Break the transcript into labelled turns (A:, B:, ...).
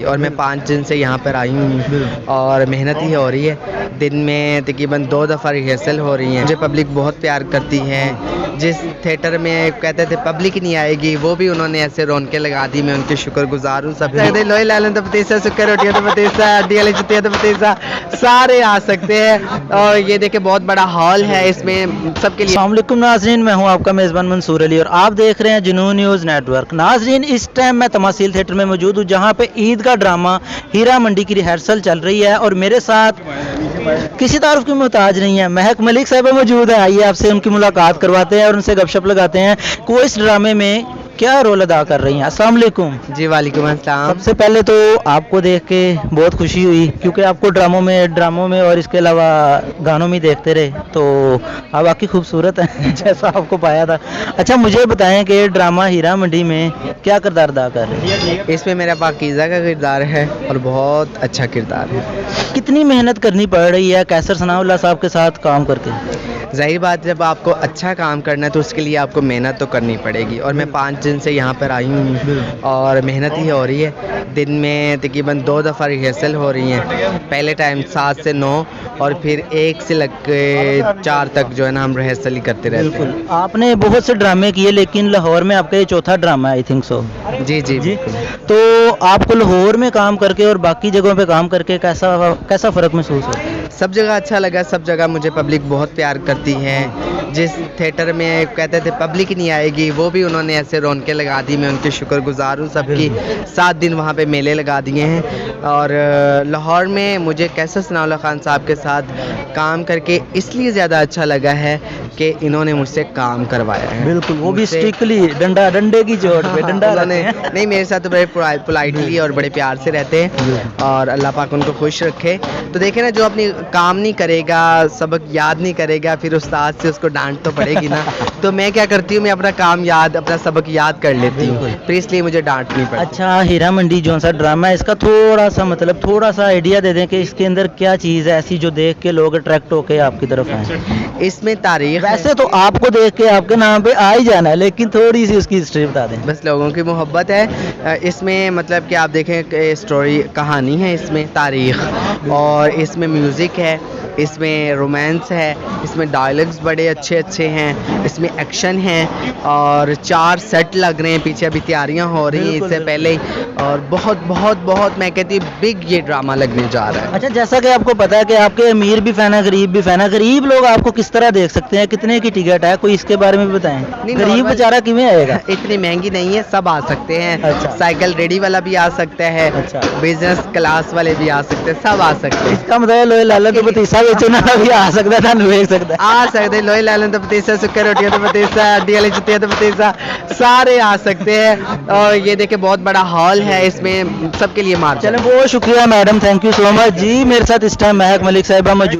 A: और मैं 5 दिन से यहाँ पर आई हूँ और मेहनत ही हो रही है। दिन में तकरीबन 2 दफ़ा रिहर्सल हो रही है। मुझे पब्लिक बहुत प्यार करती है। जिस थिएटर में कहते थे पब्लिक नहीं आएगी, वो भी उन्होंने ऐसे रौनकें लगा दी। मैं उनके शुक्रगुजार हूँ। सब लोहे लालन तो पतीसा, सुक्के रोटियाँ तो पतीसा, हड्डी वाली जुतियाँ तो पतीसा, सारे आ सकते हैं। और ये देखे बहुत बड़ा हॉल है, इसमें सबके लिए।
B: अस्सलाम वालेकुम नाज़रीन, मैं हूं आपका मेज़बान मंसूर अली और आप देख रहे हैं जुनून न्यूज़ नेटवर्क। नाज़रीन, इस टाइम मैं तमासील थिएटर में मौजूद हूं, जहां पे ईद का ड्रामा हीरा मंडी की रिहर्सल चल रही है और मेरे साथ किसी तारुफ की मोहताज नहीं है, महक मलिक साहबा मौजूद है। आइए आपसे उनकी मुलाकात करवाते हैं और उनसे गपशप लगाते हैं कि वो इस ड्रामे में क्या रोल अदा कर रही हैं। अस्सलाम वालेकुम।
A: जी वालेकुम अस्सलाम।
B: सबसे पहले तो आपको देख के बहुत खुशी हुई, क्योंकि आपको ड्रामों में और इसके अलावा गानों में देखते रहे, तो आप वाकई खूबसूरत हैं जैसा आपको पाया था। अच्छा, मुझे बताएं कि ड्रामा हीरा मंडी में क्या किरदार अदा कर रहे हैं?
A: इसमें मेरा पाकीज़ा का किरदार है और बहुत अच्छा किरदार है।
B: कितनी मेहनत करनी पड़ रही है कैसर सनाउल्लाह साहब के साथ काम करके?
A: ज़ाहिर बात, जब आपको अच्छा काम करना है तो उसके लिए आपको मेहनत तो करनी पड़ेगी। और मैं 5 दिन से यहाँ पर आई हूँ और मेहनत ही हो रही है। दिन में तकरीबन 2 दफ़ा रिहर्सल हो रही हैं। पहले टाइम 7 से 9 और फिर 1 से लग के 4 तक जो है ना, हम रिहर्सल ही करते रहते हैं।
B: आपने बहुत से ड्रामे किए, लेकिन लाहौर में आपका ये चौथा ड्रामा है, आई थिंक सो।
A: जी जी जी।
B: तो आपको लाहौर में काम करके और बाकी जगहों पे काम करके कैसा फ़र्क महसूस होता है?
A: सब जगह अच्छा लगा। सब जगह मुझे पब्लिक बहुत प्यार करती है। जिस थिएटर में कहते थे पब्लिक नहीं आएगी, वो भी उन्होंने ऐसे रौनकें लगा दी। मैं उनके शुक्रगुजार हूँ सबकी। 7 दिन वहाँ पे मेले लगा दिए हैं। और लाहौर में मुझे कैसर सनाउल्लाह खान साहब के साथ काम करके इसलिए ज़्यादा अच्छा लगा है कि इन्होंने मुझसे काम करवाया है।
B: बिल्कुल, वो भी स्ट्रिक्टली डंडे की चोट पे डंडा
A: नहीं, मेरे साथ तो बड़े पोलाइटली और बड़े प्यार से रहते हैं और अल्लाह पाक उनको खुश रखे। तो देखे ना, जो अपनी काम नहीं करेगा, सबक याद नहीं करेगा, फिर उस्ताद से उसको डांट तो पड़ेगी ना। तो मैं क्या करती हूँ, मैं अपना सबक याद कर लेती हूँ, फिर इसलिए मुझे डांट नहीं पड़ती।
B: अच्छा, हीरा मंडी जो सा ड्रामा है, इसका थोड़ा सा आइडिया दे दें कि इसके अंदर क्या चीज़ है ऐसी जो देख के लोग अट्रैक्ट होके आपकी तरफ आए?
A: इसमें तारीख,
B: वैसे तो आपको देख के आपके नाम पे आ ही जाना है, लेकिन थोड़ी सी उसकी हिस्ट्री बता दें।
A: बस लोगों की मोहब्बत है इसमें। मतलब कि आप देखें कि स्टोरी कहानी है इसमें, तारीख, और इसमें म्यूज़िक है, इसमें रोमांस है, इसमें डायलॉग्स बड़े अच्छे हैं, इसमें एक्शन है और 4 सेट लग रहे हैं। पीछे अभी तैयारियां हो रही हैं इससे पहले ही, और बहुत बहुत बहुत मैं कहती हूँ बिग ये ड्रामा लगने जा रहा है।
B: अच्छा, जैसा कि आपको पता है कि आपके अमीर भी फैन है, गरीब भी फैन है। गरीब लोग आपको किस तरह देख सकते हैं? कितने की टिकट है, कोई इसके बारे में भी बताएं। गरीब बेचारा किमें आएगा?
A: इतनी महंगी नहीं है, सब आ सकते हैं।
B: अच्छा।
A: साइकिल रेडी वाला भी आ सकता है।
B: अच्छा।
A: बिजनेस क्लास वाले भी आ सकते हैं, सब आ सकते हैं।
B: इसका मतलब लोहे लालन तो पतीसा बेचने वाला भी आ सकता है, देख सकता है।
A: आ सकते, लोहे लालन तो पतीसा, सुक्के रोटियाँ तो पतीसा, हड्डी वाली जुतियाँ तो पतीसा, सारे आ सकते हैं। और ये देखे बहुत बड़ा हॉल है, इसमें सबके लिए मार्च।
B: चलो, बहुत शुक्रिया madam, thank you so much ji. मेरे साथ इस टाइम महक मलिक साहिबा मौजूद